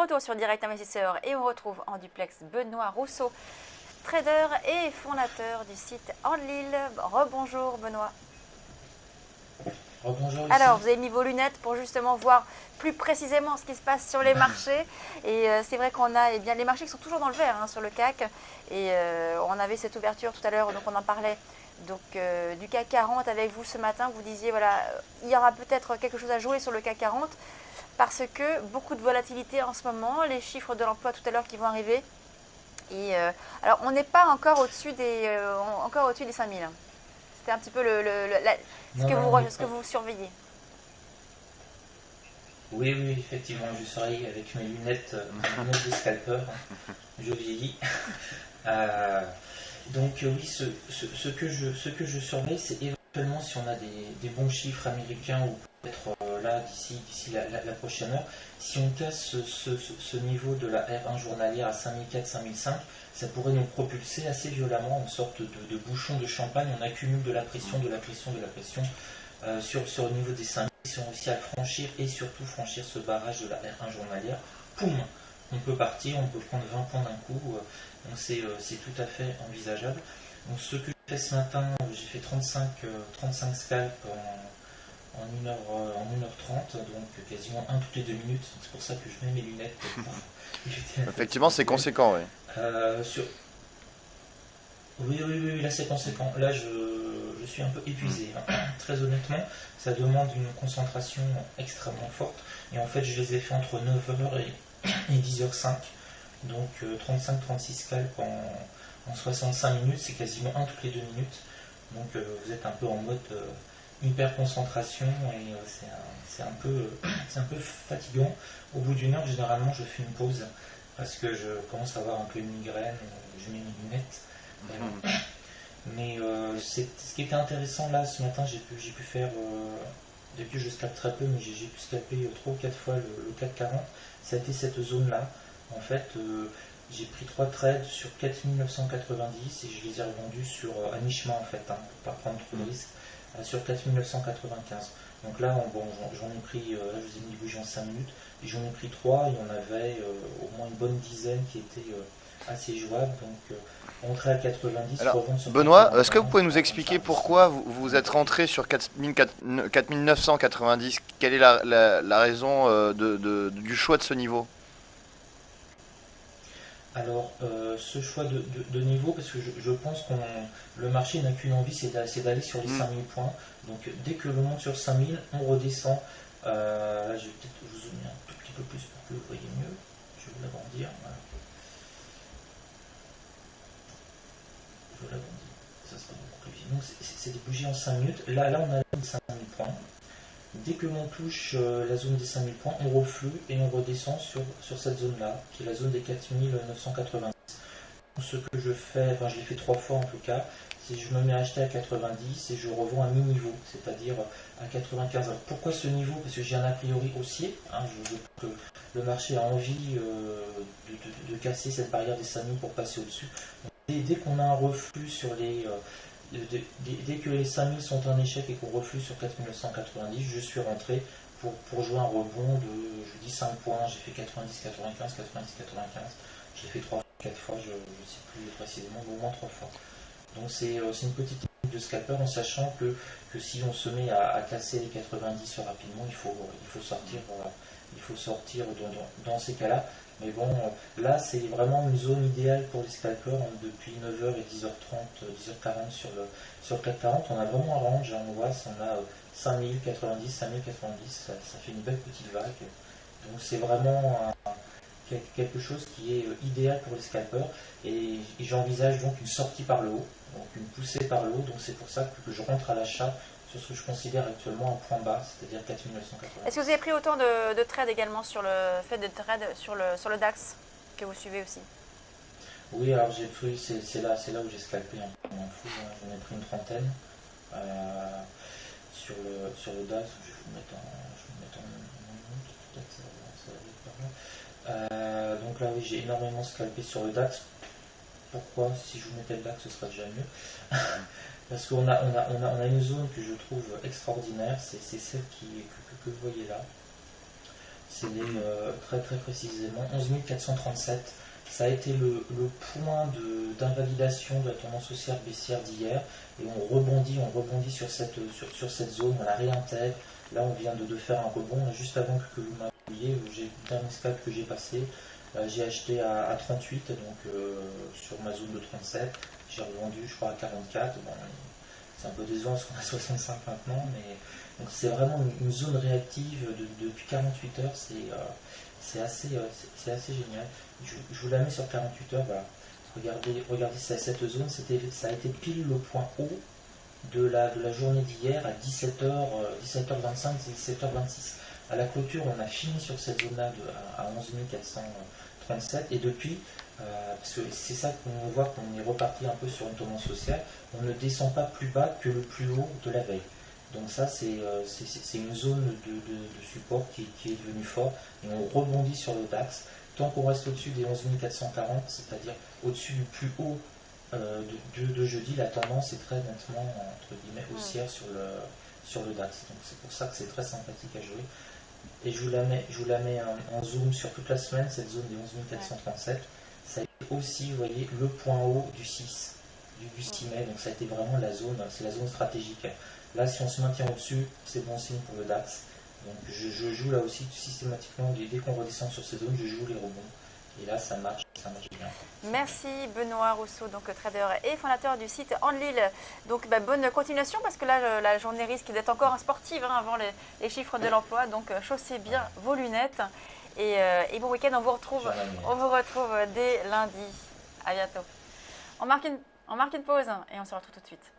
retour sur Direct Investisseur et on retrouve en duplex Benoît Rousseau, trader et fondateur du site Enlil. Rebonjour Benoît. Rebonjour. Alors, vous avez mis vos lunettes pour justement voir plus précisément ce qui se passe sur les marchés. Et c'est vrai qu'on a les marchés qui sont toujours dans le vert sur le CAC. Et on avait cette ouverture tout à l'heure, donc on en parlait donc, du CAC 40 avec vous ce matin. Vous disiez, voilà, il y aura peut-être quelque chose à jouer sur le CAC 40 parce que beaucoup de volatilité en ce moment, les chiffres de l'emploi tout à l'heure qui vont arriver. Et alors, on n'est pas encore au-dessus des 5000. C'était un petit peu ce que vous surveillez. Oui, effectivement, je surveille avec mes lunettes de scalper. Je vieillis. Donc oui, ce que je surveille, c'est éventuellement si on a des bons chiffres américains ou peut-être là d'ici la prochaine heure, si on casse ce niveau de la R1 journalière à 5004-5005, ça pourrait nous propulser assez violemment en sorte de bouchon de champagne. On accumule de la pression sur le niveau des 5000. Si on réussit à le franchir et surtout franchir ce barrage de la R1 journalière, poum, on peut partir, on peut prendre 20 points d'un coup. Donc c'est tout à fait envisageable. Donc ce que j'ai fait ce matin, j'ai fait 35 scalps en 1h30, donc quasiment un toutes les 2 minutes. C'est pour ça que je mets mes lunettes. Effectivement, c'est conséquent, oui. Oui, là c'est conséquent. Là je suis un peu épuisé, très honnêtement. Ça demande une concentration extrêmement forte. Et en fait, je les ai fait entre 9h et 10h05. Donc 35-36 scalps en 65 minutes, c'est quasiment un toutes les 2 minutes. Donc vous êtes un peu en mode hyper concentration et c'est un peu fatigant. Au bout d'une heure, généralement, je fais une pause parce que je commence à avoir un peu une migraine, je mets mes lunettes. Mais ce qui était intéressant là, ce matin, j'ai pu faire, depuis je scalpe très peu, mais j'ai pu scalper 3 ou 4 fois le CAC 40, ça a été cette zone-là. En fait, j'ai pris 3 trades sur 4990 et je les ai revendus à mi-chemin en fait, pour pas prendre trop de risques, sur 4995. Donc là, j'en ai pris, là je vous ai mis les bougies en 5 minutes, et j'en ai pris 3, il y en avait au moins une bonne dizaine qui étaient assez jouables. Donc rentrer à 90. Alors, Benoît, est-ce que vous pouvez nous expliquer pourquoi vous êtes rentré sur 4990? Quelle est la raison du choix de ce niveau? Alors, ce choix de niveau, parce que je pense que le marché n'a qu'une envie, c'est d'aller sur les 5000 points. Donc, dès que l'on monte sur 5000, on redescend. Là, je vais peut-être vous zoomer un tout petit peu plus pour que vous voyez mieux. Je vais vous l'agrandir. Voilà. Je vous l'agrandir. Ça sera beaucoup plus vite. Donc, c'est des bougies en 5 minutes. Là, on a 5000 points. Dès que l'on touche la zone des 5000 points, on reflue et on redescend sur cette zone-là, qui est la zone des 4990. Ce que je fais, je l'ai fait 3 fois en tout cas, c'est que je me mets à acheter à 90 et je revends à mi-niveau, c'est-à-dire à 95. Alors, pourquoi ce niveau? Parce que j'ai un a priori haussier, je veux que le marché a envie de casser cette barrière des 5000 pour passer au-dessus. Dès qu'on a un reflux sur les... Dès que les 5000 sont en échec et qu'on reflue sur 4990, je suis rentré pour jouer un rebond de, je dis 5 points, j'ai fait 90-95, 90-95, j'ai fait 4 fois, je ne sais plus précisément, mais au moins 3 fois. Donc c'est une petite technique de scalper en sachant que si on se met à casser les 90 rapidement, il faut sortir dans ces cas-là. Mais bon, là c'est vraiment une zone idéale pour les scalpers depuis 9h et 10h30, 10h40 sur le CAC 40. On a vraiment un range, on voit, on a 5000, 90, 5000, 90, ça fait une belle petite vague. Donc c'est vraiment quelque chose qui est idéal pour les scalpers et j'envisage donc une sortie par le haut, donc une poussée par le haut, donc c'est pour ça que je rentre à l'achat sur ce que je considère actuellement un point bas, c'est-à-dire 4980. Est-ce que vous avez pris autant de trades également sur le fait de trade sur le DAX que vous suivez aussi? Oui, alors j'ai pris, c'est là où j'ai scalpé un peu en fou, j'en ai pris une trentaine sur le DAX, je vais vous mettre en minute, peut-être ça va vite par là. Donc là oui, j'ai énormément scalpé sur le DAX. Pourquoi? Si je vous mettais le DAX, ce serait déjà mieux. Parce qu'on a une zone que je trouve extraordinaire, c'est celle que vous voyez là. C'est très très précisément 11 437. Ça a été le point d'invalidation de la tendance haussière baissière d'hier. Et on rebondit sur cette zone, on la réintègre. Là, on vient de faire un rebond. Là, juste avant que vous m'appeliez, j'ai le dernier scalp que j'ai passé. J'ai acheté à 38, donc sur ma zone de 37. J'ai revendu, je crois, à 44. Bon, c'est un peu décevant parce qu'on a 65 maintenant, mais donc c'est vraiment une zone réactive depuis 48 heures. C'est assez génial. Je vous la mets sur 48 heures. Voilà. Regardez cette zone, ça a été pile le point haut de la journée d'hier à 17h, 17h25, 17h26. À la clôture, on a fini sur cette zone-là à 11 437 et depuis, parce que c'est ça qu'on voit qu'on est reparti un peu sur une tendance sociale, on ne descend pas plus bas que le plus haut de la veille. Donc ça, c'est une zone de support qui est devenue forte et on rebondit sur le DAX. Tant qu'on reste au-dessus des 11 440, c'est-à-dire au-dessus du plus haut de jeudi, la tendance est très nettement entre guillemets haussière sur le DAX. Donc c'est pour ça que c'est très sympathique à jouer. Et je vous la mets en zoom sur toute la semaine, cette zone des 11 437. Ça a été aussi, vous voyez, le point haut du 6 mai. Donc ça a été vraiment c'est la zone stratégique. Là, si on se maintient au-dessus, c'est bon signe pour le DAX. Donc je joue là aussi systématiquement, dès qu'on redescend sur ces zones, je joue les rebonds. Et là, ça marche bien. Merci Benoît Rousseau, donc trader et fondateur du site Enlil. Donc bonne continuation parce que là, la journée risque d'être encore sportive avant les chiffres de l'emploi. Donc chaussez bien vos lunettes et bon week-end. On vous retrouve dès lundi. À bientôt. On marque une pause et on se retrouve tout de suite.